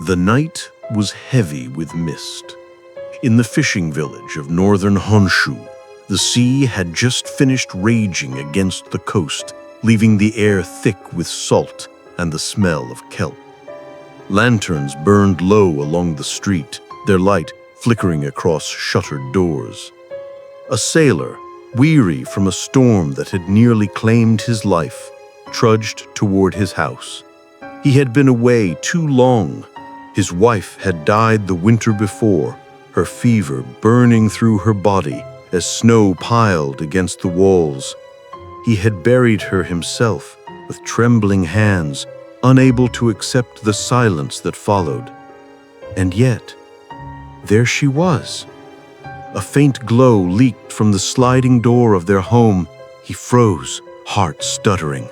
The night was heavy with mist. In the fishing village of northern Honshu, the sea had just finished raging against the coast, leaving the air thick with salt and the smell of kelp. Lanterns burned low along the street, their light flickering across shuttered doors. A sailor, weary from a storm that had nearly claimed his life, trudged toward his house. He had been away too long. His wife had died the winter before, her fever burning through her body as snow piled against the walls. He had buried her himself with trembling hands, unable to accept the silence that followed. And yet, there she was. A faint glow leaked from the sliding door of their home. He froze, heart stuttering.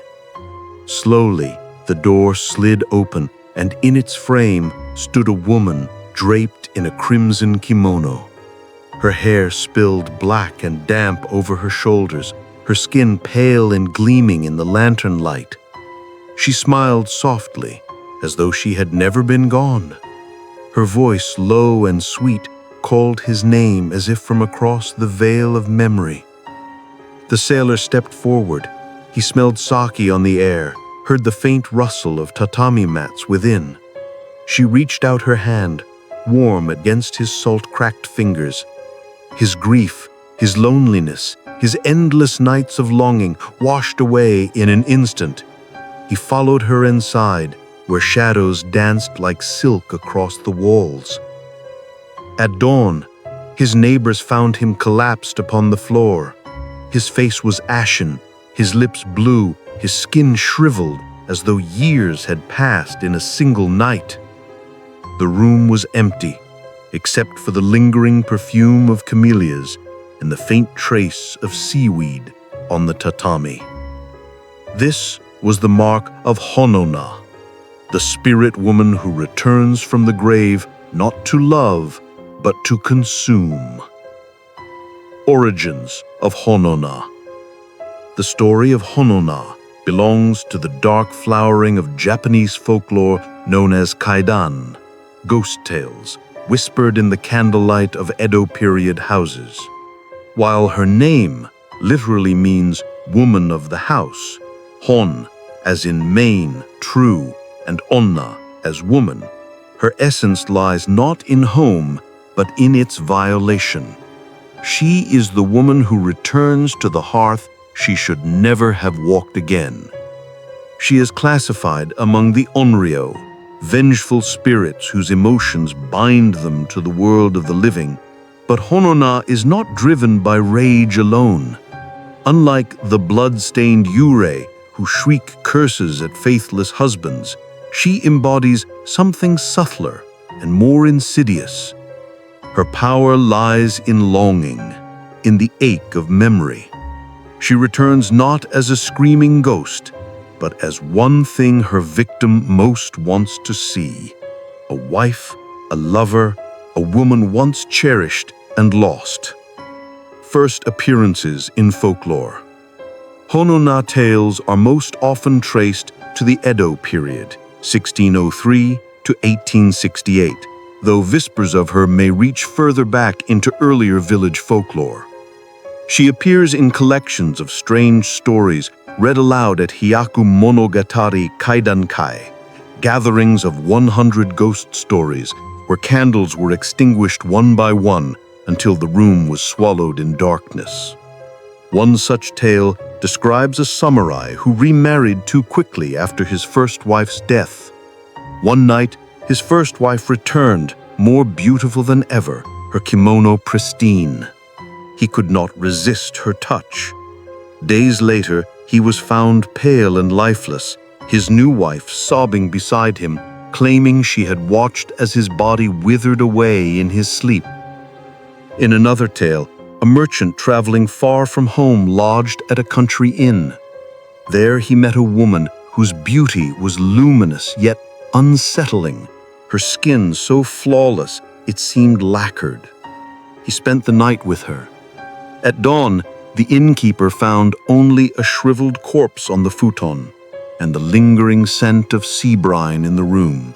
Slowly, the door slid open, and in its frame stood a woman draped in a crimson kimono. Her hair spilled black and damp over her shoulders, her skin pale and gleaming in the lantern light. She smiled softly, as though she had never been gone. Her voice, low and sweet, called his name as if from across the veil of memory. The sailor stepped forward. He smelled sake on the air, heard the faint rustle of tatami mats within. She reached out her hand, warm against his salt-cracked fingers. His grief, his loneliness, his endless nights of longing washed away in an instant. He followed her inside, where shadows danced like silk across the walls. At dawn, his neighbors found him collapsed upon the floor. His face was ashen, his lips blue, his skin shriveled as though years had passed in a single night. The room was empty, except for the lingering perfume of camellias and the faint trace of seaweed on the tatami. This was the mark of Hon-onna, the spirit woman who returns from the grave not to love, but to consume. Origins of Hon-onna. The story of Hon-onna belongs to the dark flowering of Japanese folklore known as kaidan, ghost tales whispered in the candlelight of Edo period houses. While her name literally means woman of the house, Hon as in main, true, and onna as woman, her essence lies not in home, but in its violation. She is the woman who returns to the hearth she should never have walked again. She is classified among the onryo, vengeful spirits whose emotions bind them to the world of the living, but Hon-onna is not driven by rage alone. Unlike the blood-stained yurei who shriek curses at faithless husbands, she embodies something subtler and more insidious. Her power lies in longing, in the ache of memory. She returns not as a screaming ghost, but as one thing her victim most wants to see: a wife, a lover, a woman once cherished and lost. First appearances in folklore. Hon-onna tales are most often traced to the Edo period, 1603 to 1868, though whispers of her may reach further back into earlier village folklore. She appears in collections of strange stories read aloud at Hyaku Monogatari Kaidankai, gatherings of 100 ghost stories where candles were extinguished one by one until the room was swallowed in darkness. One such tale describes a samurai who remarried too quickly after his first wife's death. One night, his first wife returned, more beautiful than ever, her kimono pristine. He could not resist her touch. Days later, he was found pale and lifeless, his new wife sobbing beside him, claiming she had watched as his body withered away in his sleep. In another tale, a merchant traveling far from home lodged at a country inn. There he met a woman whose beauty was luminous yet unsettling, her skin so flawless it seemed lacquered. He spent the night with her. At dawn, the innkeeper found only a shriveled corpse on the futon and the lingering scent of sea brine in the room.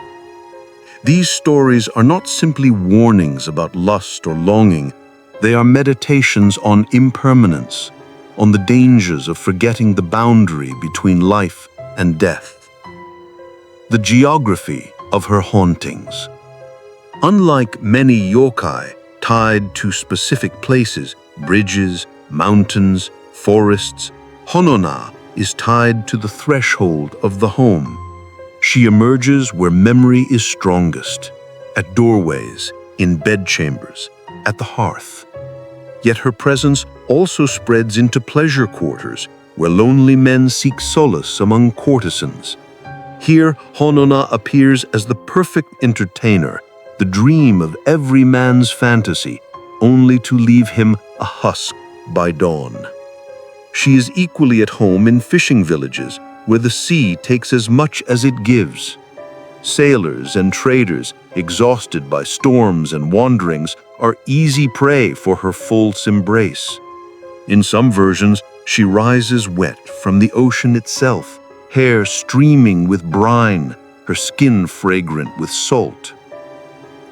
These stories are not simply warnings about lust or longing. They are meditations on impermanence, on the dangers of forgetting the boundary between life and death. The geography of her hauntings. Unlike many yokai tied to specific places, bridges, mountains, forests, Hon-onna is tied to the threshold of the home. She emerges where memory is strongest, at doorways, in bedchambers, at the hearth. Yet her presence also spreads into pleasure quarters, where lonely men seek solace among courtesans. Here, Hon-onna appears as the perfect entertainer, the dream of every man's fantasy, only to leave him a husk by dawn. She is equally at home in fishing villages, where the sea takes as much as it gives. Sailors and traders, exhausted by storms and wanderings, are easy prey for her false embrace. In some versions, she rises wet from the ocean itself, hair streaming with brine, her skin fragrant with salt.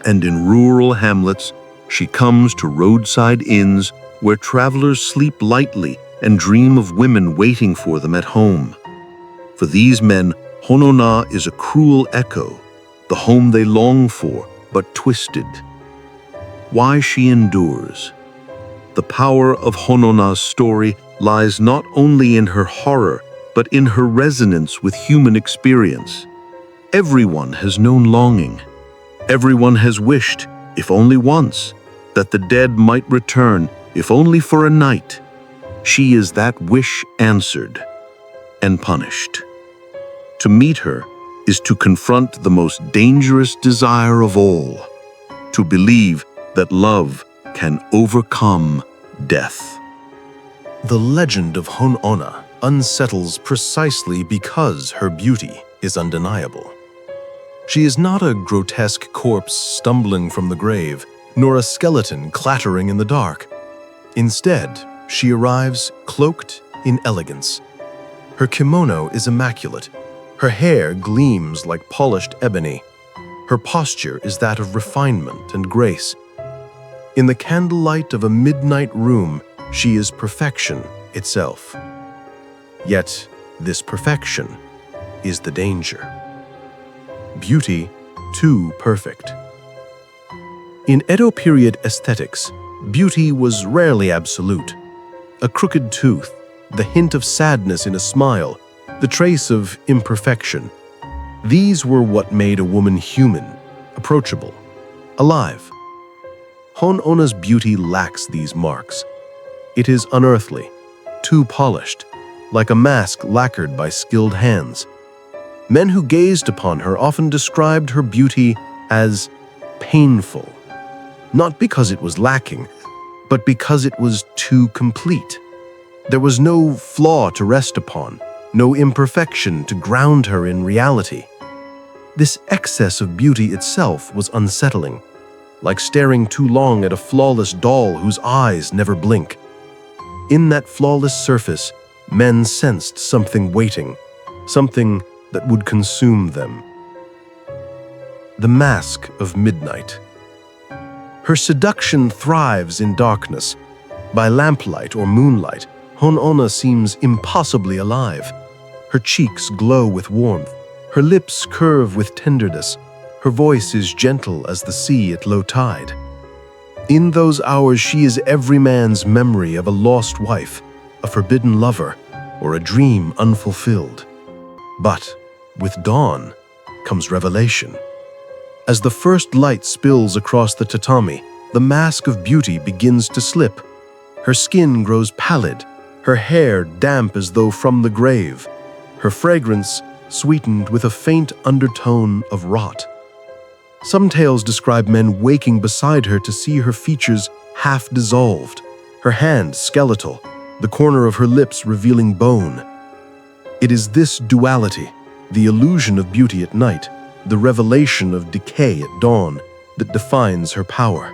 And in rural hamlets, she comes to roadside inns where travelers sleep lightly and dream of women waiting for them at home. For these men, Hon-onna is a cruel echo, the home they long for, but twisted. Why she endures. The power of Hon-onna's story lies not only in her horror, but in her resonance with human experience. Everyone has known longing. Everyone has wished, if only once, that the dead might return, if only for a night. She is that wish answered and punished. To meet her is to confront the most dangerous desire of all, to believe that love can overcome death. The legend of Hon-onna unsettles precisely because her beauty is undeniable. She is not a grotesque corpse stumbling from the grave, nor a skeleton clattering in the dark. Instead, she arrives cloaked in elegance. Her kimono is immaculate. Her hair gleams like polished ebony. Her posture is that of refinement and grace. In the candlelight of a midnight room, she is perfection itself. Yet, this perfection is the danger. Beauty too perfect. In Edo period aesthetics, beauty was rarely absolute. A crooked tooth, the hint of sadness in a smile, the trace of imperfection. These were what made a woman human, approachable, alive. Hon-onna's beauty lacks these marks. It is unearthly, too polished, like a mask lacquered by skilled hands. Men who gazed upon her often described her beauty as painful, not because it was lacking, but because it was too complete. There was no flaw to rest upon, no imperfection to ground her in reality. This excess of beauty itself was unsettling, like staring too long at a flawless doll whose eyes never blink. In that flawless surface, men sensed something waiting, something that would consume them. The mask of midnight. Her seduction thrives in darkness. By lamplight or moonlight, Hon-onna seems impossibly alive. Her cheeks glow with warmth, her lips curve with tenderness, her voice is gentle as the sea at low tide. In those hours she is every man's memory of a lost wife, a forbidden lover, or a dream unfulfilled. But with dawn comes revelation. As the first light spills across the tatami, the mask of beauty begins to slip. Her skin grows pallid, her hair damp as though from the grave, her fragrance sweetened with a faint undertone of rot. Some tales describe men waking beside her to see her features half dissolved, her hand skeletal, the corner of her lips revealing bone. It is this duality, the illusion of beauty at night, the revelation of decay at dawn, that defines her power.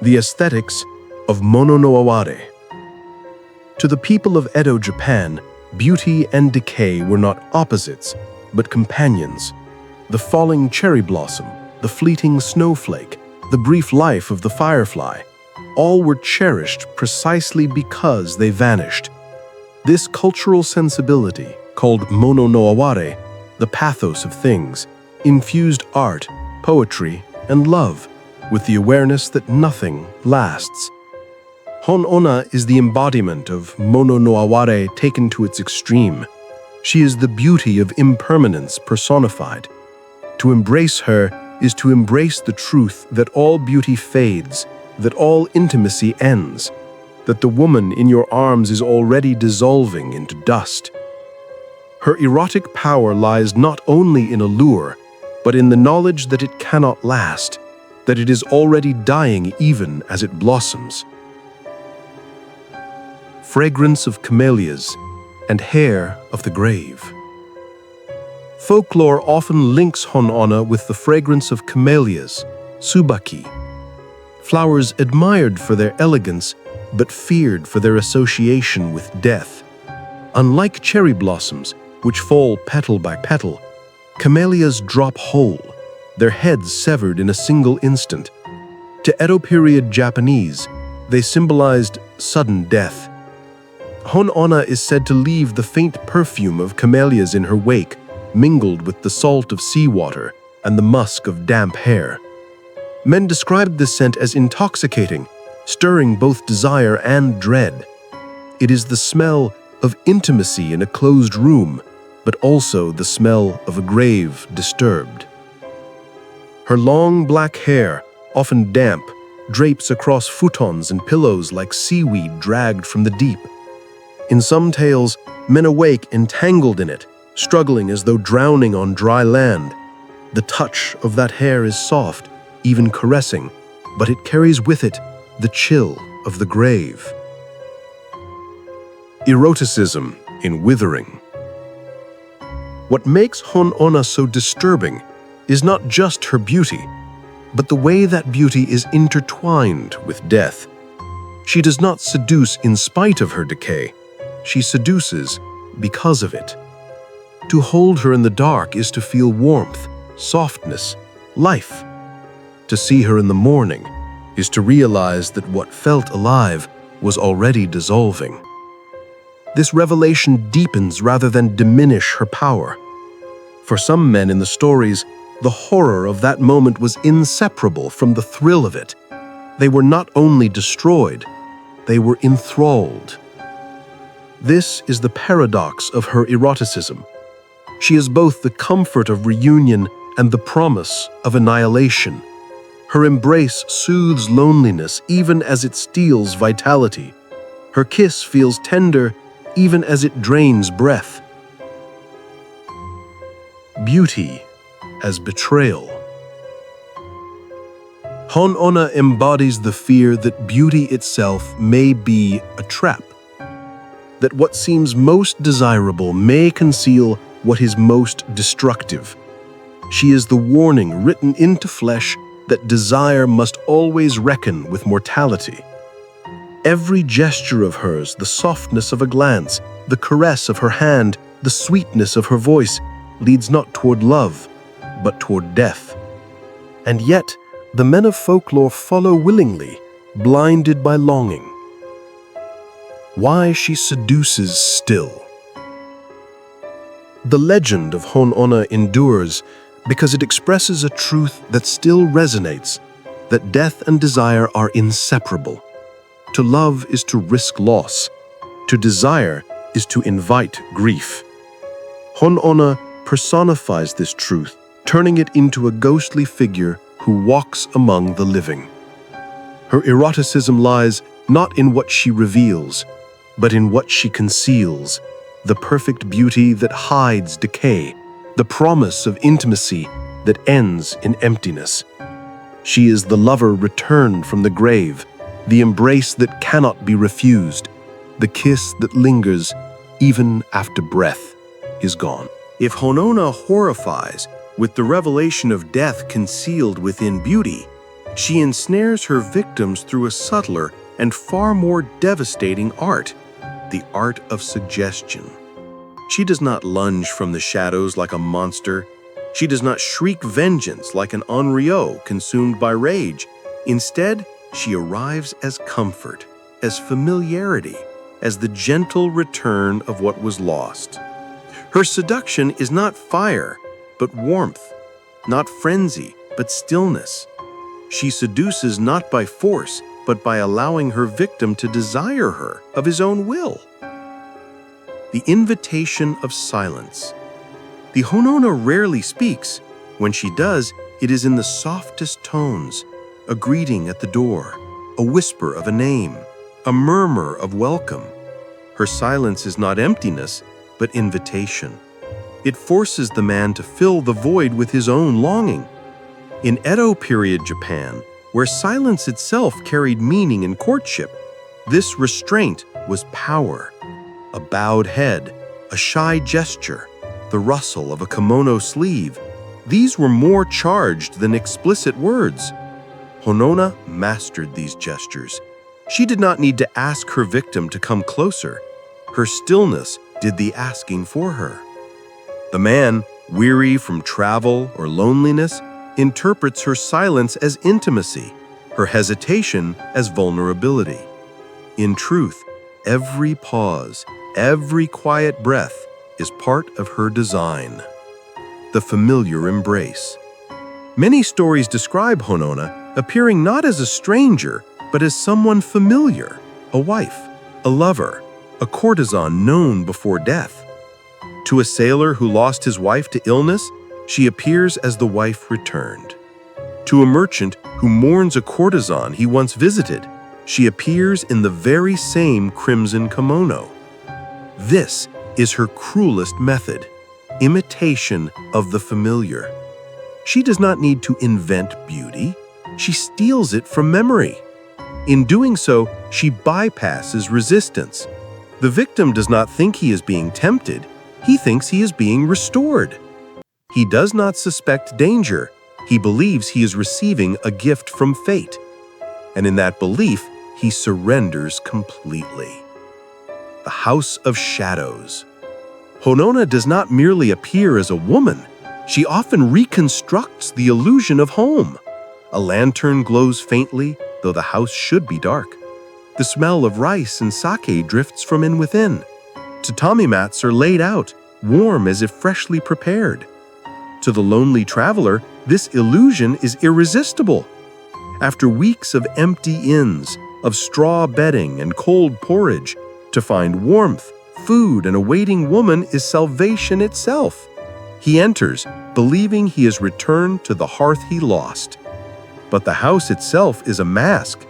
The aesthetics of Mono no Aware. To the people of Edo Japan, beauty and decay were not opposites, but companions. the falling cherry blossom, the fleeting snowflake, the brief life of the firefly, all were cherished precisely because they vanished. This cultural sensibility, called mono no aware, the pathos of things, infused art, poetry, and love with the awareness that nothing lasts. Hon-onna is the embodiment of mono no aware taken to its extreme. She is the beauty of impermanence personified. To embrace her is to embrace the truth that all beauty fades, that all intimacy ends, that the woman in your arms is already dissolving into dust. Her erotic power lies not only in allure, but in the knowledge that it cannot last, that it is already dying even as it blossoms. Fragrance of camellias and hair of the grave. Folklore often links Hon-onna with the fragrance of camellias, tsubaki, flowers admired for their elegance but feared for their association with death. Unlike cherry blossoms, which fall petal by petal, camellias drop whole, their heads severed in a single instant. To Edo period Japanese, they symbolized sudden death. Hon-onna is said to leave the faint perfume of camellias in her wake, mingled with the salt of seawater and the musk of damp hair. Men described this scent as intoxicating, stirring both desire and dread. It is the smell of intimacy in a closed room, but also the smell of a grave disturbed. Her long black hair, often damp, drapes across futons and pillows like seaweed dragged from the deep. In some tales, men awake entangled in it, struggling as though drowning on dry land. The touch of that hair is soft, even caressing, but it carries with it the chill of the grave. Eroticism in withering. What makes Hon-onna so disturbing is not just her beauty, but the way that beauty is intertwined with death. She does not seduce in spite of her decay. She seduces because of it. To hold her in the dark is to feel warmth, softness, life. To see her in the morning is to realize that what felt alive was already dissolving. This revelation deepens rather than diminish her power. For some men in the stories, the horror of that moment was inseparable from the thrill of it. They were not only destroyed, they were enthralled. This is the paradox of her eroticism. She is both the comfort of reunion and the promise of annihilation. Her embrace soothes loneliness even as it steals vitality. Her kiss feels tender even as it drains breath. Beauty as betrayal. Hon-onna embodies the fear that beauty itself may be a trap, that what seems most desirable may conceal what is most destructive. She is the warning written into flesh that desire must always reckon with mortality. Every gesture of hers, the softness of a glance, the caress of her hand, the sweetness of her voice, leads not toward love, but toward death. And yet, the men of folklore follow willingly, blinded by longing. Why she seduces still. The legend of Hon-onna endures because it expresses a truth that still resonates, that death and desire are inseparable. To love is to risk loss. To desire is to invite grief. Hon-onna personifies this truth, turning it into a ghostly figure who walks among the living. Her eroticism lies not in what she reveals, but in what she conceals, the perfect beauty that hides decay, the promise of intimacy that ends in emptiness. She is the lover returned from the grave, the embrace that cannot be refused, the kiss that lingers even after breath is gone. If Hon-onna horrifies with the revelation of death concealed within beauty, she ensnares her victims through a subtler and far more devastating art, the art of suggestion. She does not lunge from the shadows like a monster. She does not shriek vengeance like an Onryo consumed by rage. Instead, she arrives as comfort, as familiarity, as the gentle return of what was lost. Her seduction is not fire, but warmth, not frenzy, but stillness. She seduces not by force, but by allowing her victim to desire her of his own will. The invitation of silence. The Hon-onna rarely speaks. When she does, it is in the softest tones, a greeting at the door, a whisper of a name, a murmur of welcome. Her silence is not emptiness, but invitation. It forces the man to fill the void with his own longing. In Edo period Japan, where silence itself carried meaning in courtship, this restraint was power. A bowed head, a shy gesture, the rustle of a kimono sleeve, these were more charged than explicit words. Hon-onna mastered these gestures. She did not need to ask her victim to come closer. Her stillness did the asking for her. The man, weary from travel or loneliness, interprets her silence as intimacy, her hesitation as vulnerability. In truth, every pause, every quiet breath is part of her design. The familiar embrace. Many stories describe Hon-onna appearing not as a stranger, but as someone familiar, a wife, a lover, a courtesan known before death. To a sailor who lost his wife to illness, she appears as the wife returned. To a merchant who mourns a courtesan he once visited, she appears in the very same crimson kimono. This is her cruelest method, imitation of the familiar. She does not need to invent beauty. She steals it from memory. In doing so, she bypasses resistance. The victim does not think he is being tempted. He thinks he is being restored. He does not suspect danger. He believes he is receiving a gift from fate. And in that belief, he surrenders completely. The House of Shadows. Hon-onna does not merely appear as a woman. She often reconstructs the illusion of home. A lantern glows faintly, though the house should be dark. The smell of rice and sake drifts from within. Tatami mats are laid out, warm as if freshly prepared. To the lonely traveler, this illusion is irresistible. After weeks of empty inns, of straw bedding and cold porridge, to find warmth, food, and a waiting woman is salvation itself. He enters, believing he has returned to the hearth he lost. But the house itself is a mask.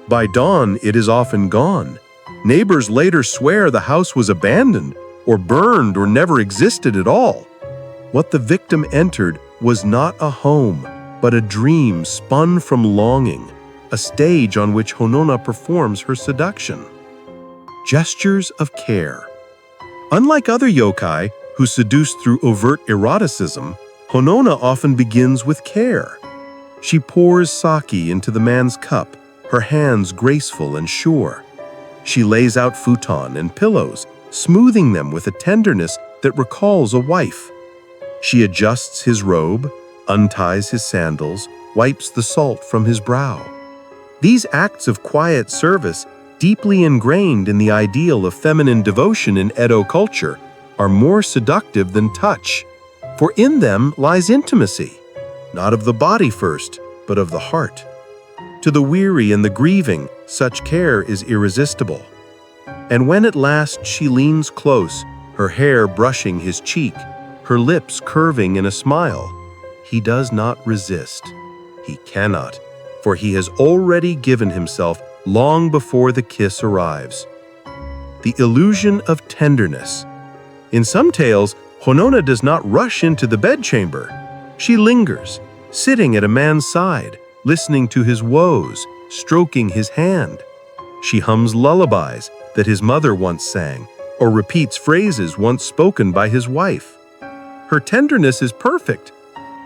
By dawn, it is often gone. Neighbors later swear the house was abandoned, or burned, or never existed at all. What the victim entered was not a home, but a dream spun from longing, a stage on which Hon-onna performs her seduction. Gestures of care. Unlike other yokai, who seduce through overt eroticism, Hon-onna often begins with care. She pours sake into the man's cup, her hands graceful and sure. She lays out futon and pillows, smoothing them with a tenderness that recalls a wife. She adjusts his robe, unties his sandals, wipes the salt from his brow. These acts of quiet service, deeply ingrained in the ideal of feminine devotion in Edo culture, are more seductive than touch, for in them lies intimacy, not of the body first, but of the heart. To the weary and the grieving, such care is irresistible. And when at last she leans close, her hair brushing his cheek, her lips curving in a smile, he does not resist. He cannot, for he has already given himself long before the kiss arrives. The illusion of tenderness. In some tales, Hon-onna does not rush into the bedchamber. She lingers, sitting at a man's side, listening to his woes, stroking his hand. She hums lullabies that his mother once sang, or repeats phrases once spoken by his wife. Her tenderness is perfect,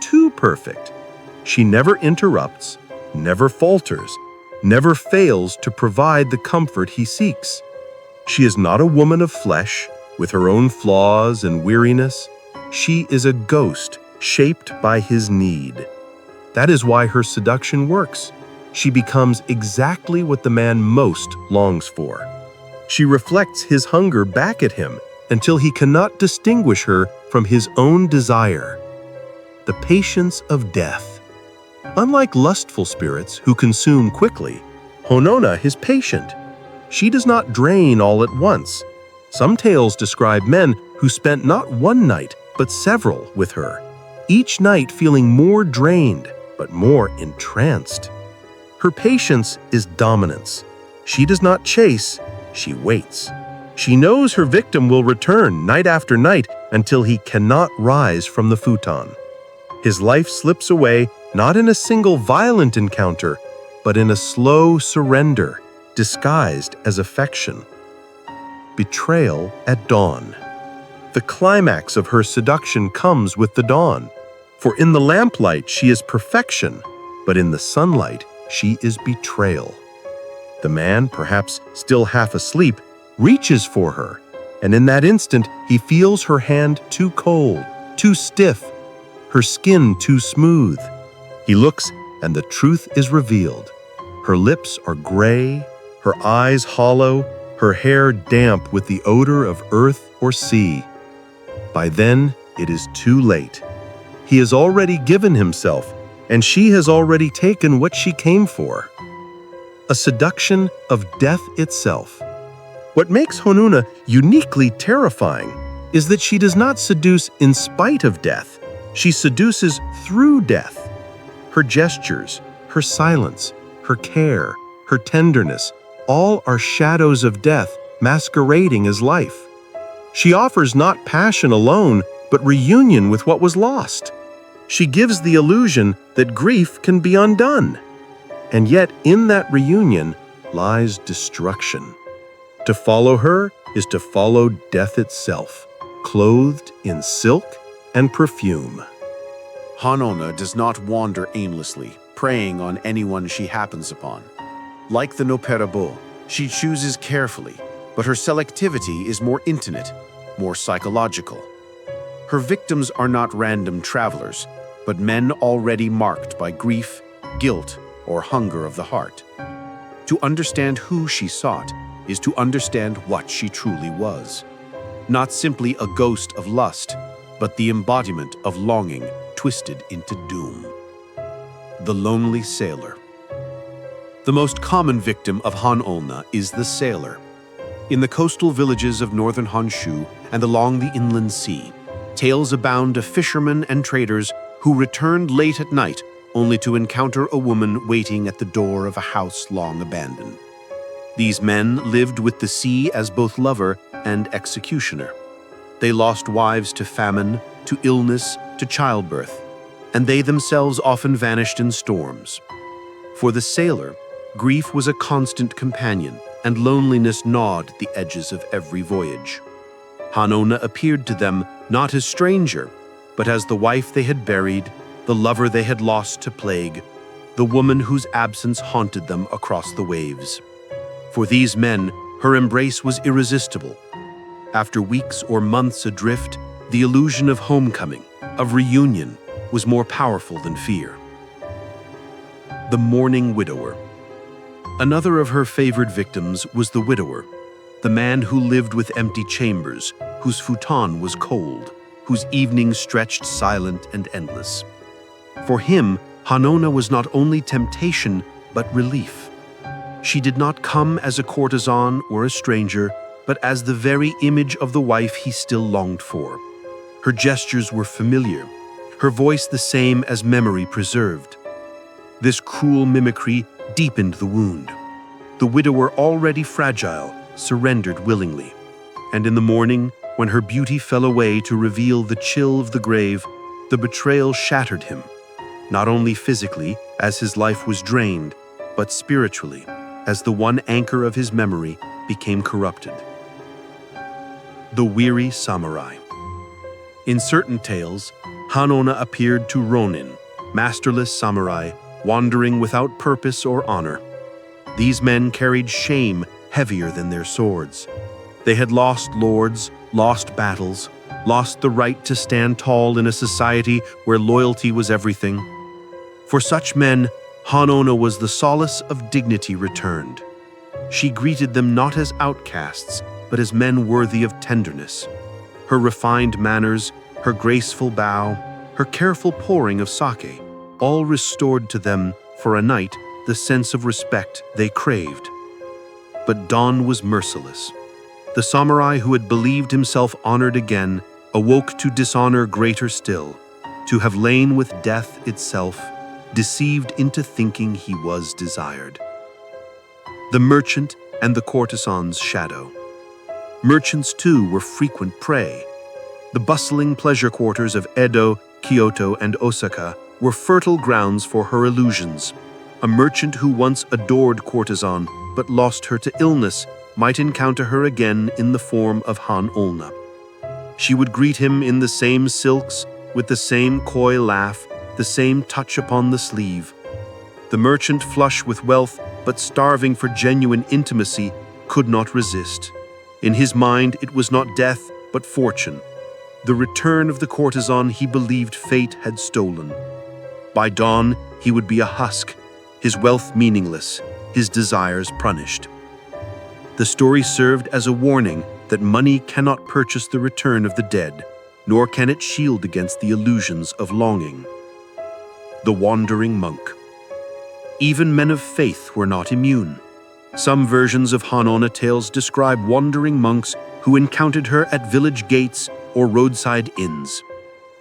too perfect. She never interrupts, never falters, never fails to provide the comfort he seeks. She is not a woman of flesh, with her own flaws and weariness. She is a ghost, shaped by his need. That is why her seduction works. She becomes exactly what the man most longs for. She reflects his hunger back at him until he cannot distinguish her from his own desire. The patience of death. Unlike lustful spirits who consume quickly, Hon-onna is patient. She does not drain all at once. Some tales describe men who spent not one night, but several with her, each night feeling more drained, but more entranced. Her patience is dominance. She does not chase, she waits. She knows her victim will return night after night until he cannot rise from the futon. His life slips away not in a single violent encounter, but in a slow surrender, disguised as affection. Betrayal at dawn. The climax of her seduction comes with the dawn. For in the lamplight she is perfection, but in the sunlight she is betrayal. The man, perhaps still half asleep, reaches for her, and in that instant he feels her hand too cold, too stiff, her skin too smooth. He looks, and the truth is revealed. Her lips are gray, her eyes hollow, her hair damp with the odor of earth or sea. By then, it is too late. He has already given himself, and she has already taken what she came for. A seduction of death itself. What makes Hon-onna uniquely terrifying is that she does not seduce in spite of death. She seduces through death. Her gestures, her silence, her care, her tenderness, all are shadows of death masquerading as life. She offers not passion alone, but reunion with what was lost. She gives the illusion that grief can be undone. And yet in that reunion lies destruction. To follow her is to follow death itself, clothed in silk and perfume. Hon-onna does not wander aimlessly, preying on anyone she happens upon. Like the Noperabo, she chooses carefully, but her selectivity is more intimate, more psychological. Her victims are not random travelers, but men already marked by grief, guilt, or hunger of the heart. To understand who she sought is to understand what she truly was. Not simply a ghost of lust, but the embodiment of longing twisted into doom. The lonely sailor. The most common victim of Hon-onna is the sailor. In the coastal villages of northern Honshu and along the inland sea, tales abound of fishermen and traders who returned late at night only to encounter a woman waiting at the door of a house long abandoned. These men lived with the sea as both lover and executioner. They lost wives to famine, to illness, to childbirth, and they themselves often vanished in storms. For the sailor, grief was a constant companion, and loneliness gnawed the edges of every voyage. Hon-onna appeared to them not as stranger, but as the wife they had buried, the lover they had lost to plague, the woman whose absence haunted them across the waves. For these men, her embrace was irresistible. After weeks or months adrift, the illusion of homecoming, of reunion, was more powerful than fear. The mourning widower. Another of her favored victims was the widower, the man who lived with empty chambers, whose futon was cold, whose evenings stretched silent and endless. For him, Hon-onna was not only temptation, but relief. She did not come as a courtesan or a stranger, but as the very image of the wife he still longed for. Her gestures were familiar, her voice the same as memory preserved. This cruel mimicry deepened the wound. The widower, already fragile, surrendered willingly. And in the morning, when her beauty fell away to reveal the chill of the grave, the betrayal shattered him, not only physically, as his life was drained, but spiritually, as the one anchor of his memory became corrupted. The weary samurai. In certain tales, Hon-onna appeared to ronin, masterless samurai, wandering without purpose or honor. These men carried shame heavier than their swords. They had lost lords, lost battles, lost the right to stand tall in a society where loyalty was everything. For such men, Hon-onna was the solace of dignity returned. She greeted them not as outcasts, but as men worthy of tenderness. Her refined manners, her graceful bow, her careful pouring of sake, all restored to them, for a night, the sense of respect they craved. But dawn was merciless. The samurai who had believed himself honored again awoke to dishonor greater still, to have lain with death itself, deceived into thinking he was desired. The merchant and the courtesan's shadow. Merchants, too, were frequent prey. The bustling pleasure quarters of Edo, Kyoto, and Osaka were fertile grounds for her illusions. A merchant who once adored courtesan but lost her to illness might encounter her again in the form of Hon-onna. She would greet him in the same silks, with the same coy laugh, the same touch upon the sleeve. The merchant, flush with wealth but starving for genuine intimacy, could not resist. In his mind, it was not death but fortune. The return of the courtesan he believed fate had stolen. By dawn, he would be a husk, his wealth meaningless, his desires punished. The story served as a warning that money cannot purchase the return of the dead, nor can it shield against the illusions of longing. The wandering monk. Even men of faith were not immune. Some versions of Hon-onna tales describe wandering monks who encountered her at village gates or roadside inns.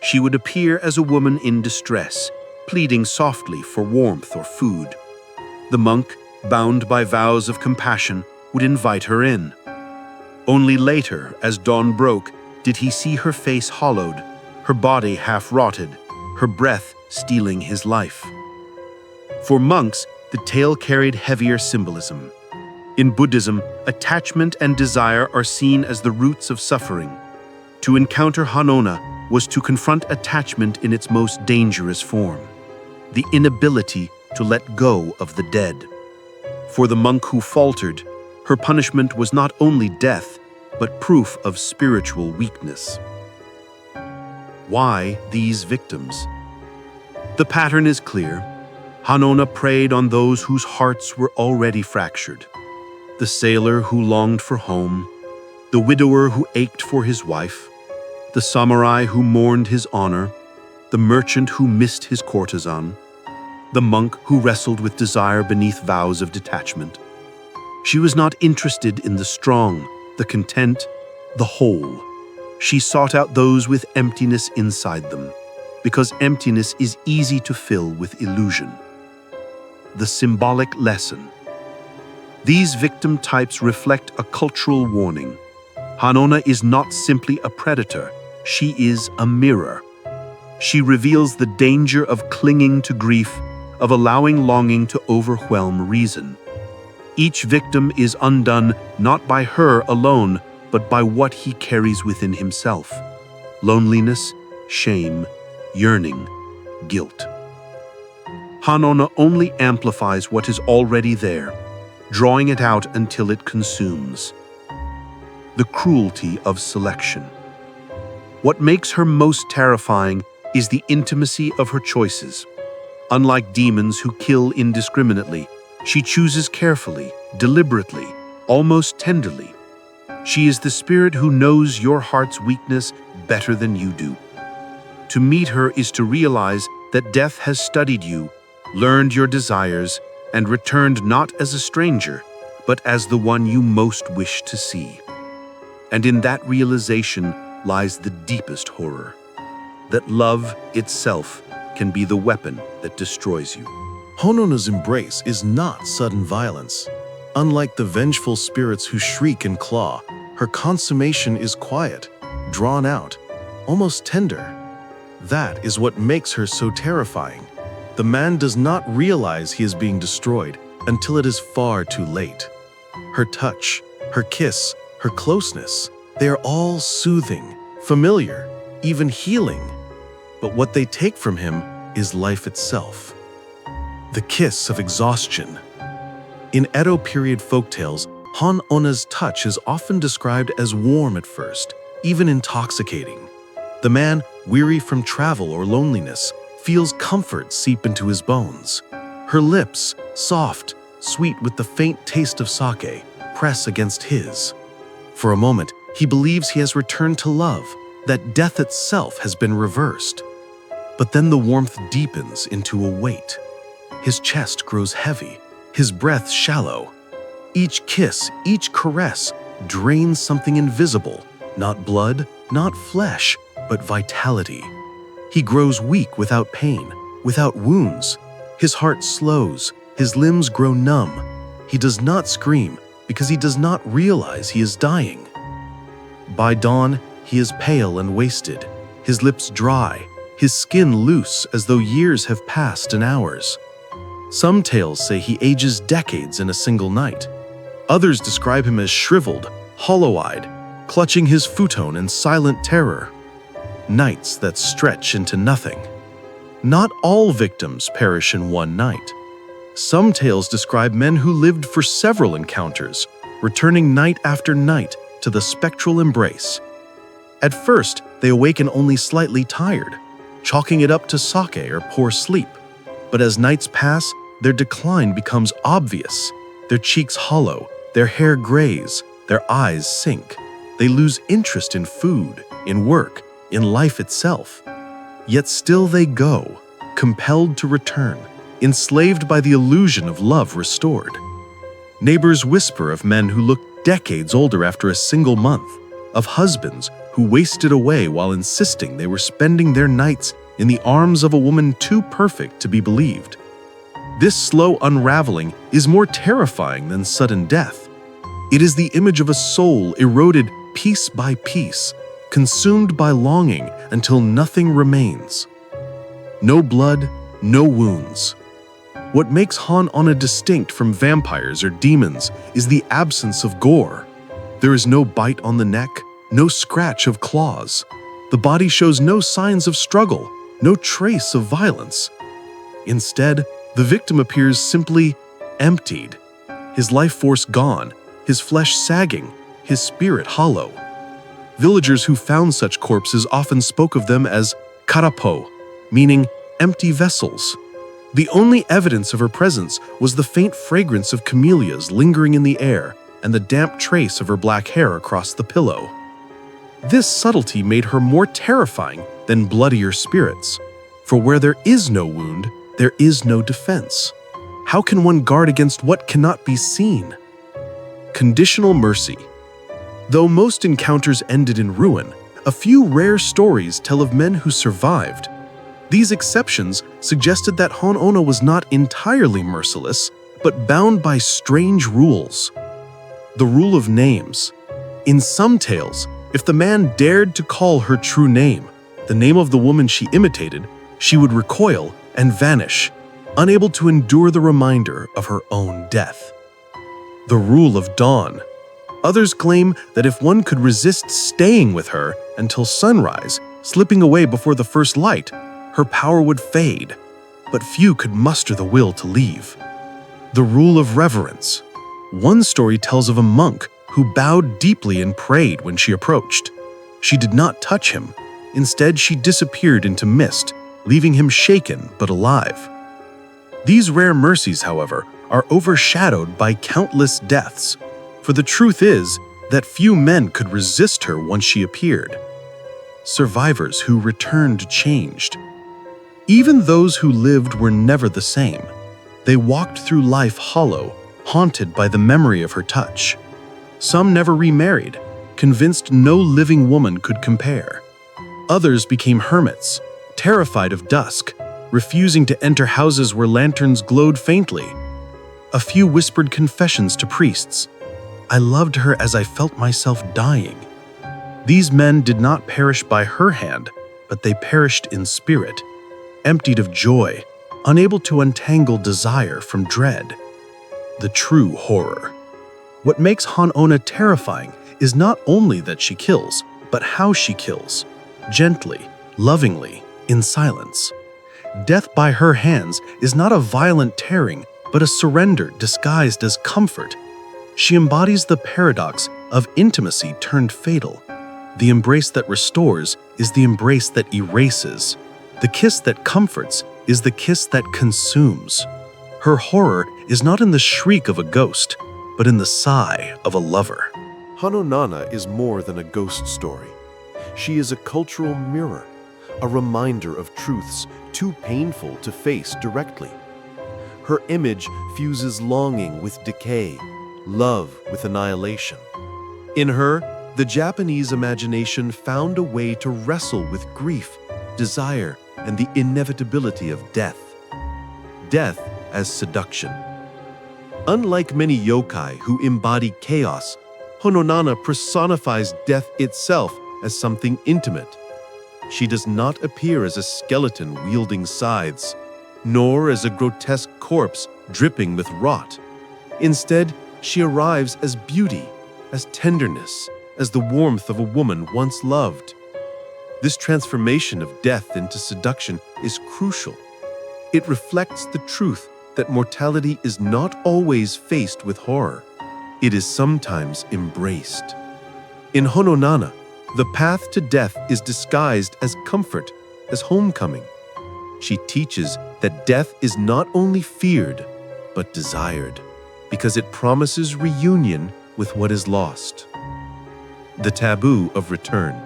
She would appear as a woman in distress, pleading softly for warmth or food. The monk, bound by vows of compassion, would invite her in. Only later, as dawn broke, did he see her face hollowed, her body half-rotted, her breath stealing his life. For monks, the tale carried heavier symbolism. In Buddhism, attachment and desire are seen as the roots of suffering. To encounter Hon-onna was to confront attachment in its most dangerous form, the inability to let go of the dead. For the monk who faltered, her punishment was not only death, but proof of spiritual weakness. Why these victims? The pattern is clear. Hon-onna preyed on those whose hearts were already fractured. The sailor who longed for home, the widower who ached for his wife, the samurai who mourned his honor, the merchant who missed his courtesan, the monk who wrestled with desire beneath vows of detachment. She was not interested in the strong, the content, the whole. She sought out those with emptiness inside them, because emptiness is easy to fill with illusion. The symbolic lesson. These victim types reflect a cultural warning. Hon-onna is not simply a predator, she is a mirror. She reveals the danger of clinging to grief, of allowing longing to overwhelm reason. Each victim is undone not by her alone, but by what he carries within himself: loneliness, shame, yearning, guilt. Hon-onna only amplifies what is already there, drawing it out until it consumes. The cruelty of selection. What makes her most terrifying is the intimacy of her choices. Unlike demons who kill indiscriminately, she chooses carefully, deliberately, almost tenderly. She is the spirit who knows your heart's weakness better than you do. To meet her is to realize that death has studied you, learned your desires, and returned not as a stranger, but as the one you most wish to see. And in that realization lies the deepest horror, that love itself can be the weapon that destroys you. Hon-onna's embrace is not sudden violence. Unlike the vengeful spirits who shriek and claw, her consummation is quiet, drawn out, almost tender. That is what makes her so terrifying. The man does not realize he is being destroyed until it is far too late. Her touch, her kiss, her closeness, they are all soothing, familiar, even healing. But what they take from him is life itself. The kiss of exhaustion. In Edo period folktales, Hon-onna's touch is often described as warm at first, even intoxicating. The man, weary from travel or loneliness, feels comfort seep into his bones. Her lips, soft, sweet with the faint taste of sake, press against his. For a moment, he believes he has returned to love, that death itself has been reversed. But then the warmth deepens into a weight. His chest grows heavy, his breath shallow. Each kiss, each caress drains something invisible, not blood, not flesh, but vitality. He grows weak without pain, without wounds. His heart slows, his limbs grow numb. He does not scream because he does not realize he is dying. By dawn, he is pale and wasted, his lips dry, his skin loose as though years have passed in hours. Some tales say he ages decades in a single night. Others describe him as shriveled, hollow-eyed, clutching his futon in silent terror. Nights that stretch into nothing. Not all victims perish in one night. Some tales describe men who lived for several encounters, returning night after night to the spectral embrace. At first, they awaken only slightly tired, chalking it up to sake or poor sleep. But as nights pass, their decline becomes obvious. Their cheeks hollow, their hair grays, their eyes sink. They lose interest in food, in work, in life itself. Yet still they go, compelled to return, enslaved by the illusion of love restored. Neighbors whisper of men who look decades older after a single month, of husbands who wasted away while insisting they were spending their nights in the arms of a woman too perfect to be believed. This slow unraveling is more terrifying than sudden death. It is the image of a soul eroded piece by piece, consumed by longing until nothing remains. No blood, no wounds. What makes Hon-onna distinct from vampires or demons is the absence of gore. There is no bite on the neck, no scratch of claws. The body shows no signs of struggle, no trace of violence. Instead, the victim appears simply emptied, his life force gone, his flesh sagging, his spirit hollow. Villagers who found such corpses often spoke of them as karapo, meaning empty vessels. The only evidence of her presence was the faint fragrance of camellias lingering in the air and the damp trace of her black hair across the pillow. This subtlety made her more terrifying than bloodier spirits, for where there is no wound, there is no defense. How can one guard against what cannot be seen? Conditional mercy. Though most encounters ended in ruin, a few rare stories tell of men who survived. These exceptions suggested that Hon-onna was not entirely merciless, but bound by strange rules. The rule of names. In some tales, if the man dared to call her true name, the name of the woman she imitated, she would recoil and vanish, unable to endure the reminder of her own death. The rule of dawn. Others claim that if one could resist staying with her until sunrise, slipping away before the first light, her power would fade, but few could muster the will to leave. The rule of reverence. One story tells of a monk who bowed deeply and prayed when she approached. She did not touch him. Instead, she disappeared into mist, leaving him shaken but alive. These rare mercies, however, are overshadowed by countless deaths, for the truth is that few men could resist her once she appeared. Survivors who returned changed. Even those who lived were never the same. They walked through life hollow, haunted by the memory of her touch. Some never remarried, convinced no living woman could compare. Others became hermits, terrified of dusk, refusing to enter houses where lanterns glowed faintly. A few whispered confessions to priests. I loved her as I felt myself dying. These men did not perish by her hand, but they perished in spirit, emptied of joy, unable to untangle desire from dread. The true horror. What makes Hon-onna terrifying is not only that she kills, but how she kills. Gently, lovingly, in silence. Death by her hands is not a violent tearing, but a surrender disguised as comfort. She embodies the paradox of intimacy turned fatal. The embrace that restores is the embrace that erases. The kiss that comforts is the kiss that consumes. Her horror is not in the shriek of a ghost, but in the sigh of a lover. Hon-onna is more than a ghost story. She is a cultural mirror, a reminder of truths too painful to face directly. Her image fuses longing with decay, love with annihilation. In her, the Japanese imagination found a way to wrestle with grief, desire, and the inevitability of death. Death as seduction. Unlike many yokai who embody chaos, Hon-onna personifies death itself as something intimate. She does not appear as a skeleton wielding scythes, nor as a grotesque corpse dripping with rot. Instead, she arrives as beauty, as tenderness, as the warmth of a woman once loved. This transformation of death into seduction is crucial. It reflects the truth that mortality is not always faced with horror. It is sometimes embraced. In Hon-onna, the path to death is disguised as comfort, as homecoming. She teaches that death is not only feared, but desired, because it promises reunion with what is lost. The taboo of return.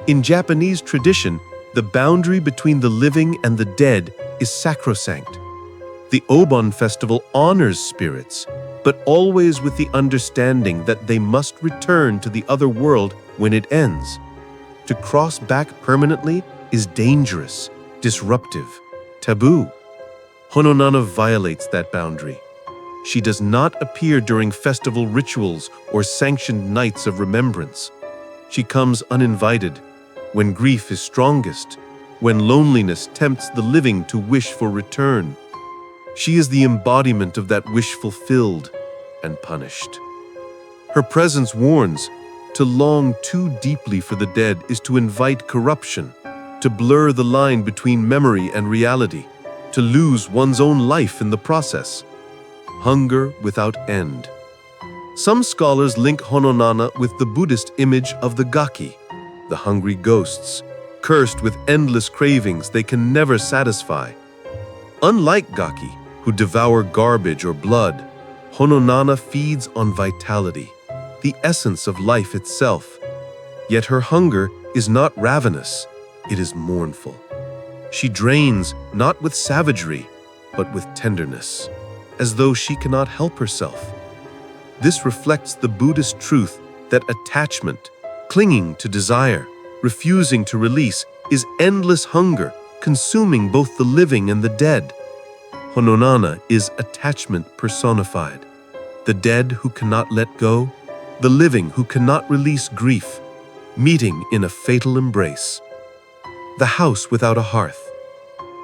In Japanese tradition, the boundary between the living and the dead is sacrosanct. The Obon festival honors spirits, but always with the understanding that they must return to the other world when it ends. To cross back permanently is dangerous, disruptive, taboo. Hon-onna violates that boundary. She does not appear during festival rituals or sanctioned nights of remembrance. She comes uninvited, when grief is strongest, when loneliness tempts the living to wish for return. She is the embodiment of that wish fulfilled and punished. Her presence warns, to long too deeply for the dead is to invite corruption, to blur the line between memory and reality, to lose one's own life in the process. Hunger without end. Some scholars link Hon-onna with the Buddhist image of the gaki, the hungry ghosts, cursed with endless cravings they can never satisfy. Unlike gaki, who devour garbage or blood, Hon-onna feeds on vitality, the essence of life itself. Yet her hunger is not ravenous, it is mournful. She drains not with savagery, but with tenderness, as though she cannot help herself. This reflects the Buddhist truth that attachment, clinging to desire, refusing to release, is endless hunger, consuming both the living and the dead. Hon-onna is attachment personified. The dead who cannot let go, the living who cannot release grief, meeting in a fatal embrace. The house without a hearth.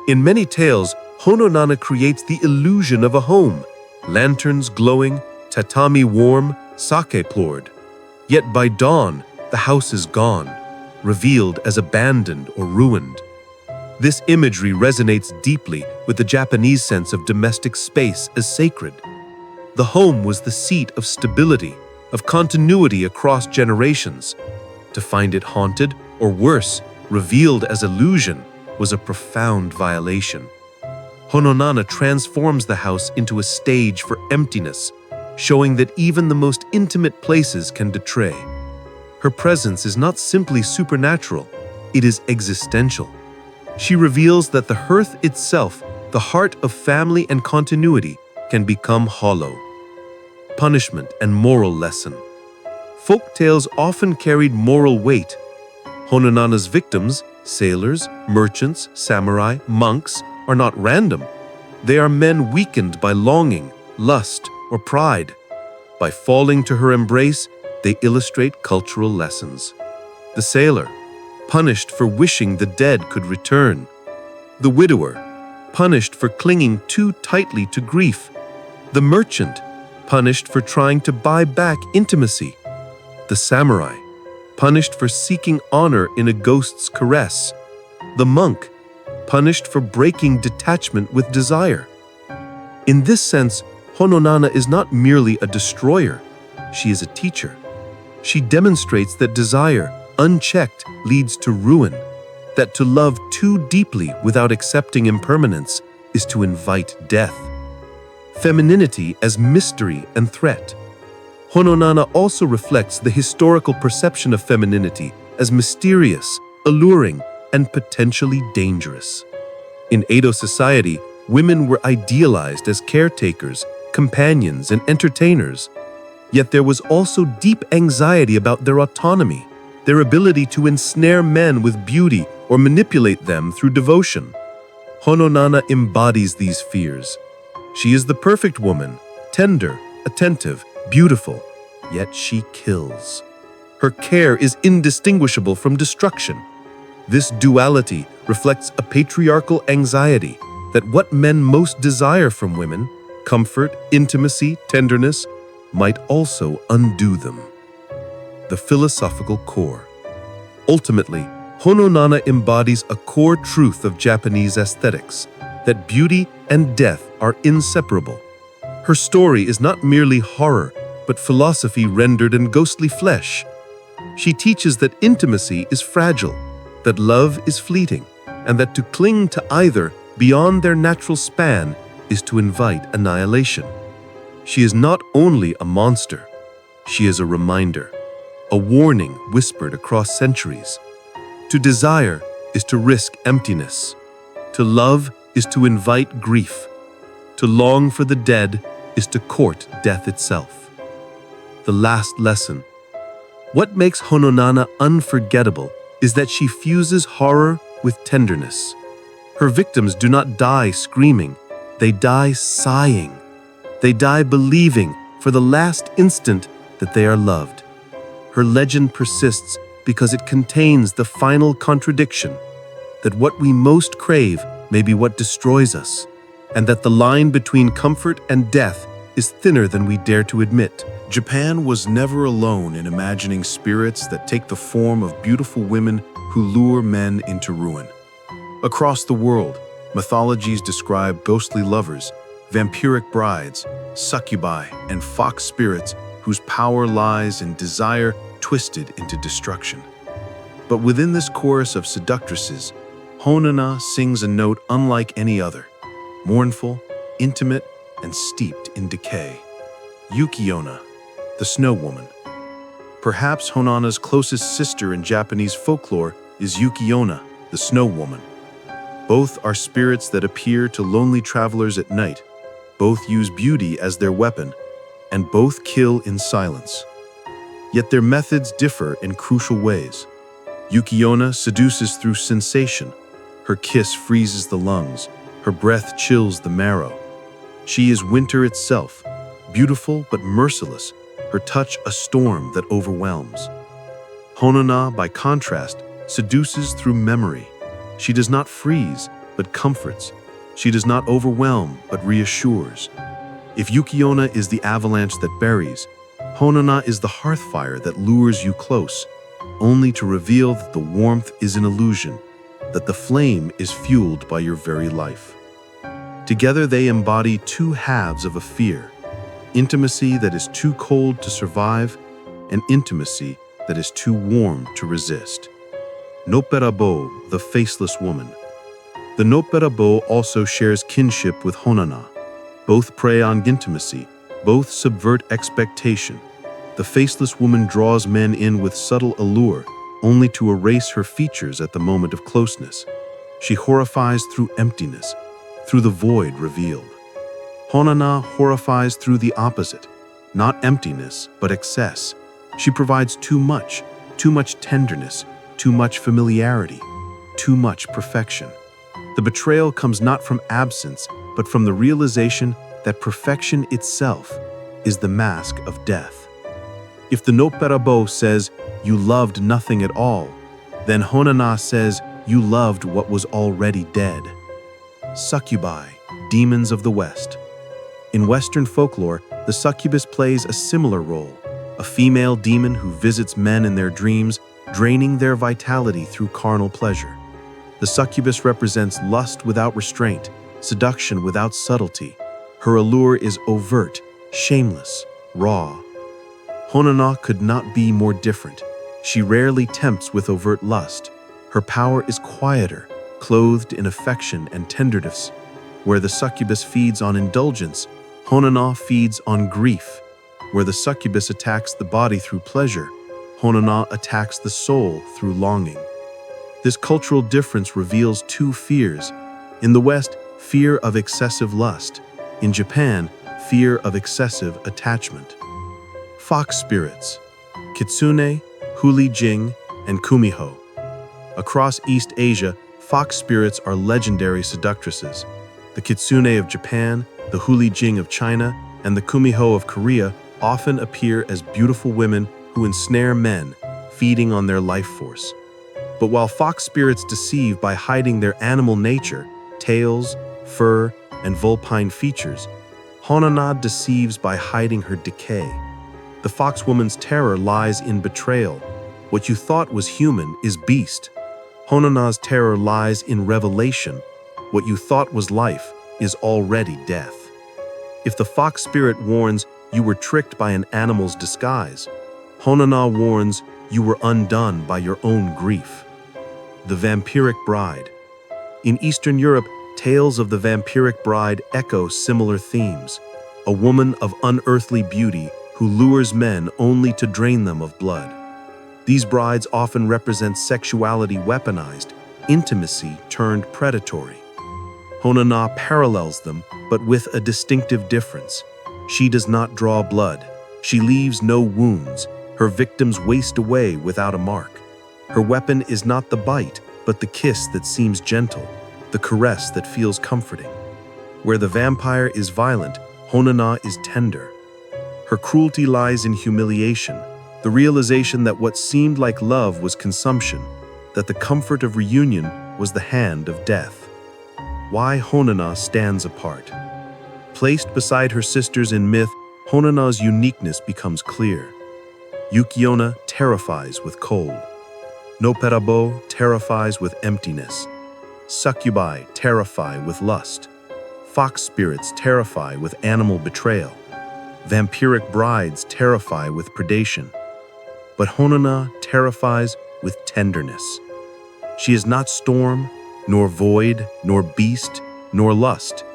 In many tales, Hon-onna creates the illusion of a home, lanterns glowing, tatami warm, sake poured. Yet by dawn, the house is gone, revealed as abandoned or ruined. This imagery resonates deeply with the Japanese sense of domestic space as sacred. The home was the seat of stability, of continuity across generations. To find it haunted, or worse, revealed as illusion, was a profound violation. Hon-onna transforms the house into a stage for emptiness, showing that even the most intimate places can betray. Her presence is not simply supernatural, it is existential. She reveals that the hearth itself, the heart of family and continuity, can become hollow. Punishment and moral lesson. Folk tales often carried moral weight. Hon-onna's victims, sailors, merchants, samurai, monks, are not random. They are men weakened by longing, lust, or pride. By falling to her embrace, they illustrate cultural lessons. The sailor, punished for wishing the dead could return. The widower, punished for clinging too tightly to grief. The merchant, punished for trying to buy back intimacy. The samurai, punished for seeking honor in a ghost's caress. The monk, punished for breaking detachment with desire. In this sense, Hon-onna is not merely a destroyer, she is a teacher. She demonstrates that desire, unchecked leads to ruin, that to love too deeply without accepting impermanence is to invite death. Femininity as mystery and threat. Hon-onna also reflects the historical perception of femininity as mysterious, alluring, and potentially dangerous. In Edo society, women were idealized as caretakers, companions, and entertainers. Yet there was also deep anxiety about their autonomy, their ability to ensnare men with beauty or manipulate them through devotion. Hon-onna embodies these fears. She is the perfect woman, tender, attentive, beautiful, yet she kills. Her care is indistinguishable from destruction. This duality reflects a patriarchal anxiety that what men most desire from women, comfort, intimacy, tenderness, might also undo them. The philosophical core. Ultimately, Hon-onna embodies a core truth of Japanese aesthetics, that beauty and death are inseparable. Her story is not merely horror, but philosophy rendered in ghostly flesh. She teaches that intimacy is fragile, that love is fleeting, and that to cling to either beyond their natural span is to invite annihilation. She is not only a monster, she is a reminder, a warning whispered across centuries. To desire is to risk emptiness. To love is to invite grief. To long for the dead is to court death itself. The last lesson. What makes Hon-onna unforgettable is that she fuses horror with tenderness. Her victims do not die screaming, they die sighing. They die believing for the last instant that they are loved. Her legend persists because it contains the final contradiction, that what we most crave may be what destroys us, and that the line between comfort and death is thinner than we dare to admit. Japan was never alone in imagining spirits that take the form of beautiful women who lure men into ruin. Across the world, mythologies describe ghostly lovers, vampiric brides, succubi, and fox spirits whose power lies in desire twisted into destruction. But within this chorus of seductresses, Hon-onna sings a note unlike any other, mournful, intimate, and steeped in decay. Yuki-onna, the Snow Woman. Perhaps Hon-onna's closest sister in Japanese folklore is Yuki-onna, the Snow Woman. Both are spirits that appear to lonely travelers at night, both use beauty as their weapon, and both kill in silence. Yet their methods differ in crucial ways. Yuki-onna seduces through sensation. Her kiss freezes the lungs, her breath chills the marrow. She is winter itself, beautiful but merciless, her touch a storm that overwhelms. Hon-onna, by contrast, seduces through memory. She does not freeze, but comforts. She does not overwhelm, but reassures. If Yuki-onna is the avalanche that buries, Hon-onna is the hearth fire that lures you close, only to reveal that the warmth is an illusion, that the flame is fueled by your very life. Together they embody two halves of a fear, intimacy that is too cold to survive, and intimacy that is too warm to resist. Nopperabo, the faceless woman. The Nopperabo also shares kinship with Hon-onna. Both prey on intimacy, both subvert expectation. The faceless woman draws men in with subtle allure, only to erase her features at the moment of closeness. She horrifies through emptiness, through the void revealed. Hon-onna horrifies through the opposite, not emptiness, but excess. She provides too much tenderness, too much familiarity, too much perfection. The betrayal comes not from absence, but from the realization that perfection itself is the mask of death. If the Nopperabo says, "You loved nothing at all," then Hon-onna says, "You loved what was already dead." Succubi, demons of the West. In Western folklore, the succubus plays a similar role, a female demon who visits men in their dreams, draining their vitality through carnal pleasure. The succubus represents lust without restraint, seduction without subtlety. Her allure is overt, shameless, raw. Hon-onna could not be more different. She rarely tempts with overt lust. Her power is quieter, clothed in affection and tenderness. Where the succubus feeds on indulgence, Hon-onna feeds on grief. Where the succubus attacks the body through pleasure, Hon-onna attacks the soul through longing. This cultural difference reveals two fears. In the West, fear of excessive lust. In Japan, fear of excessive attachment. Fox spirits: kitsune, huli-jing, and kumiho. Across East Asia, fox spirits are legendary seductresses. The kitsune of Japan, the huli-jing of China, and the kumiho of Korea often appear as beautiful women who ensnare men, feeding on their life force. But while fox spirits deceive by hiding their animal nature, tails, fur, and vulpine features, Hon-onna deceives by hiding her decay. The foxwoman's terror lies in betrayal. What you thought was human is beast. Hon-onna's terror lies in revelation. What you thought was life is already death. If the fox spirit warns you were tricked by an animal's disguise, Hon-onna warns you were undone by your own grief. The Vampiric Bride. In Eastern Europe, tales of the Vampiric Bride echo similar themes. A woman of unearthly beauty who lures men only to drain them of blood. These brides often represent sexuality weaponized, intimacy turned predatory. Hon-onna parallels them, but with a distinctive difference. She does not draw blood. She leaves no wounds. Her victims waste away without a mark. Her weapon is not the bite, but the kiss that seems gentle, the caress that feels comforting. Where the vampire is violent, Hon-onna is tender. Her cruelty lies in humiliation, the realization that what seemed like love was consumption, that the comfort of reunion was the hand of death. Why Hon-onna stands apart. Placed beside her sisters in myth, Hon-onna's uniqueness becomes clear. Yuki-onna terrifies with cold. Noperabo terrifies with emptiness. Succubi terrify with lust. Fox spirits terrify with animal betrayal. Vampiric brides terrify with predation. But Hon-onna terrifies with tenderness. She is not storm, nor void, nor beast, nor lust.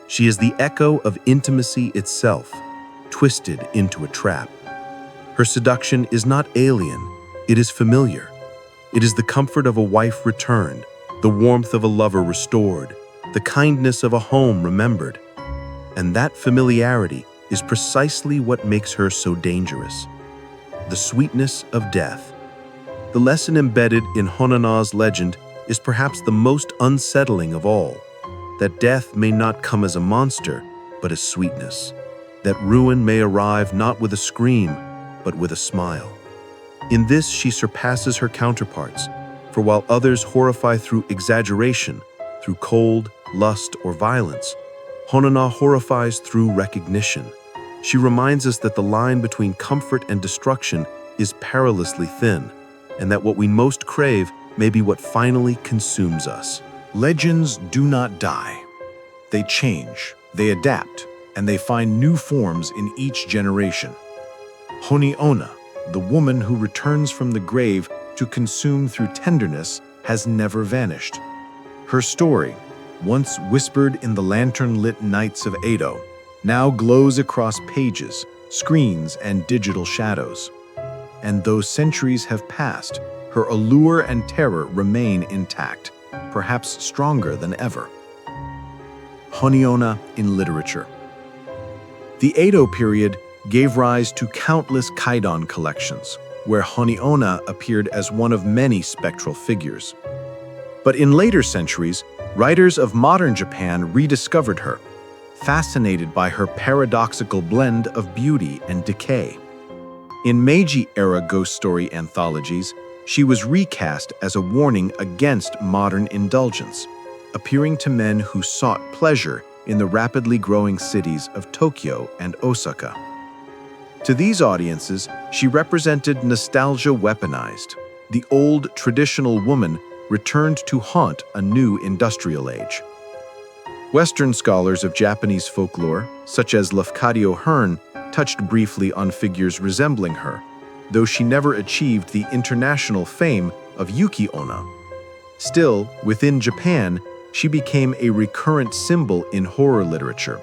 She is the echo of intimacy itself, twisted into a trap. Her seduction is not alien, it is familiar. It is the comfort of a wife returned, the warmth of a lover restored, the kindness of a home remembered. And that familiarity is precisely what makes her so dangerous. The sweetness of death. The lesson embedded in Hon-onna's legend is perhaps the most unsettling of all, that death may not come as a monster, but as sweetness, that ruin may arrive not with a scream, but with a smile. In this she surpasses her counterparts, for while others horrify through exaggeration, through cold, lust, or violence, Hon-onna horrifies through recognition. She reminds us that the line between comfort and destruction is perilously thin, and that what we most crave may be what finally consumes us. Legends do not die. They change, they adapt, and they find new forms in each generation. Hon-onna, the woman who returns from the grave to consume through tenderness, has never vanished. Her story, once whispered in the lantern-lit nights of Edo, now glows across pages, screens, and digital shadows. And though centuries have passed, her allure and terror remain intact, perhaps stronger than ever. Hon-onna in literature. The Edo period gave rise to countless kaidan collections, where Hon-onna appeared as one of many spectral figures. But in later centuries, writers of modern Japan rediscovered her, fascinated by her paradoxical blend of beauty and decay. In Meiji-era ghost story anthologies, she was recast as a warning against modern indulgence, appearing to men who sought pleasure in the rapidly growing cities of Tokyo and Osaka. To these audiences, she represented nostalgia weaponized. The old, traditional woman returned to haunt a new industrial age. Western scholars of Japanese folklore, such as Lafcadio Hearn, touched briefly on figures resembling her, though she never achieved the international fame of Yuki-onna. Still, within Japan, she became a recurrent symbol in horror literature,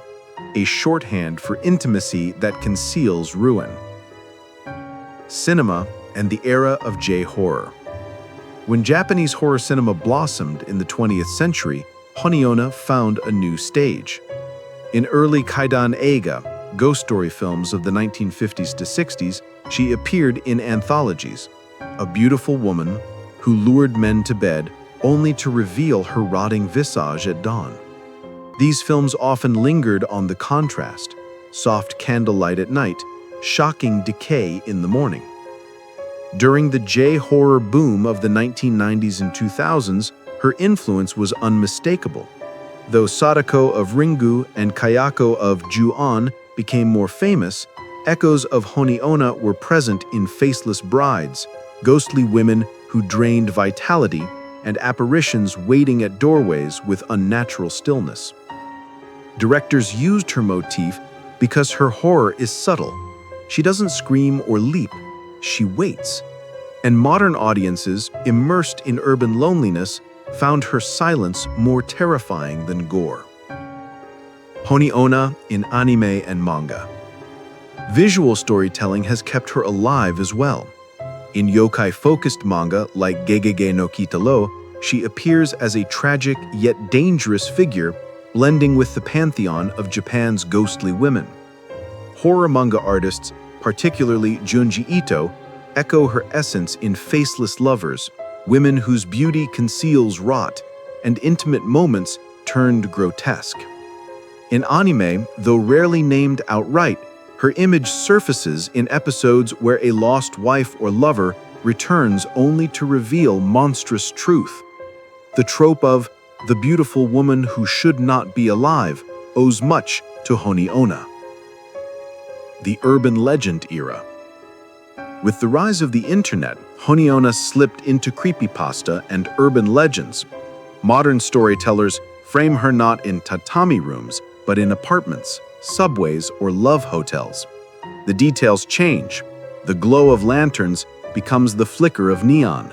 a shorthand for intimacy that conceals ruin. Cinema and the era of J-horror. When Japanese horror cinema blossomed in the 20th century, Hon-onna found a new stage. In early kaidan eiga, ghost story films of the 1950s to 60s, she appeared in anthologies, a beautiful woman who lured men to bed only to reveal her rotting visage at dawn. These films often lingered on the contrast, soft candlelight at night, shocking decay in the morning. During the J-horror boom of the 1990s and 2000s, her influence was unmistakable. Though Sadako of Ringu and Kayako of Ju-on became more famous, echoes of Hon-onna were present in faceless brides, ghostly women who drained vitality, and apparitions waiting at doorways with unnatural stillness. Directors used her motif because her horror is subtle. She doesn't scream or leap, she waits. And modern audiences, immersed in urban loneliness, found her silence more terrifying than gore. Hon-onna in anime and manga. Visual storytelling has kept her alive as well. In yokai-focused manga like Gegege no Kitaro, she appears as a tragic yet dangerous figure, blending with the pantheon of Japan's ghostly women. Horror manga artists, particularly Junji Ito, echo her essence in faceless lovers, women whose beauty conceals rot, and intimate moments turned grotesque. In anime, though rarely named outright, her image surfaces in episodes where a lost wife or lover returns only to reveal monstrous truth. The trope of the beautiful woman who should not be alive owes much to Hon-onna. The urban legend era. With the rise of the internet, Hon-onna slipped into creepypasta and urban legends. Modern storytellers frame her not in tatami rooms, but in apartments, subways, or love hotels. The details change. The glow of lanterns becomes the flicker of neon.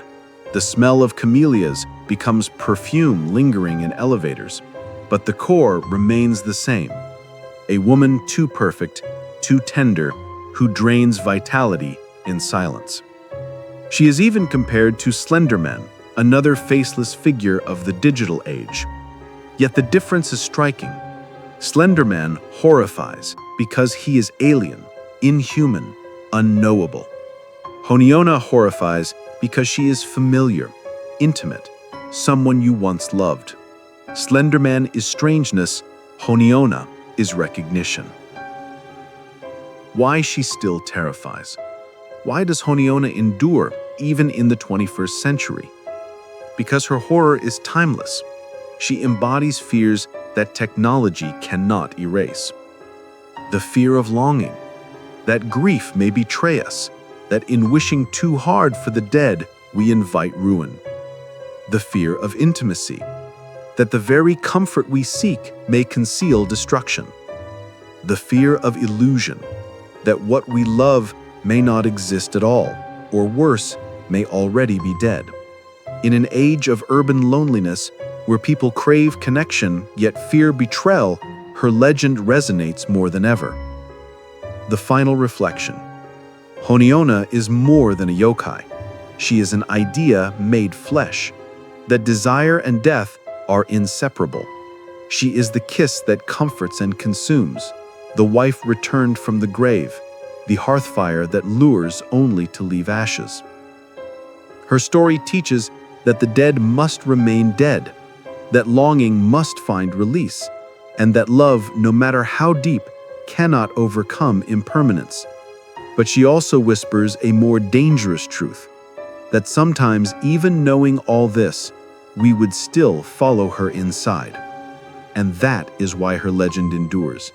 The smell of camellias becomes perfume lingering in elevators. But the core remains the same. A woman too perfect, too tender, who drains vitality in silence. She is even compared to Slender Man, another faceless figure of the digital age. Yet the difference is striking. Slender Man horrifies because he is alien, inhuman, unknowable. Hon-onna horrifies because she is familiar, intimate, someone you once loved. Slender Man is strangeness, Hon-onna is recognition. Why she still terrifies. Why does Hon-onna endure even in the 21st century? Because her horror is timeless. She embodies fears that technology cannot erase. The fear of longing, that grief may betray us, that in wishing too hard for the dead, we invite ruin. The fear of intimacy, that the very comfort we seek may conceal destruction. The fear of illusion, that what we love may not exist at all, or worse, may already be dead. In an age of urban loneliness, where people crave connection yet fear betrayal, her legend resonates more than ever. The final reflection. Hon-onna is more than a yokai. She is an idea made flesh, that desire and death are inseparable. She is the kiss that comforts and consumes, the wife returned from the grave, the hearthfire that lures only to leave ashes. Her story teaches that the dead must remain dead, that longing must find release, and that love, no matter how deep, cannot overcome impermanence. But she also whispers a more dangerous truth, that sometimes, even knowing all this, we would still follow her inside. And that is why her legend endures,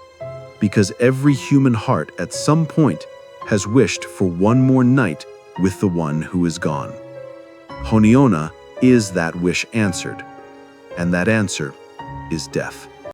because every human heart at some point has wished for one more night with the one who is gone. Hon-onna is that wish answered, and that answer is death.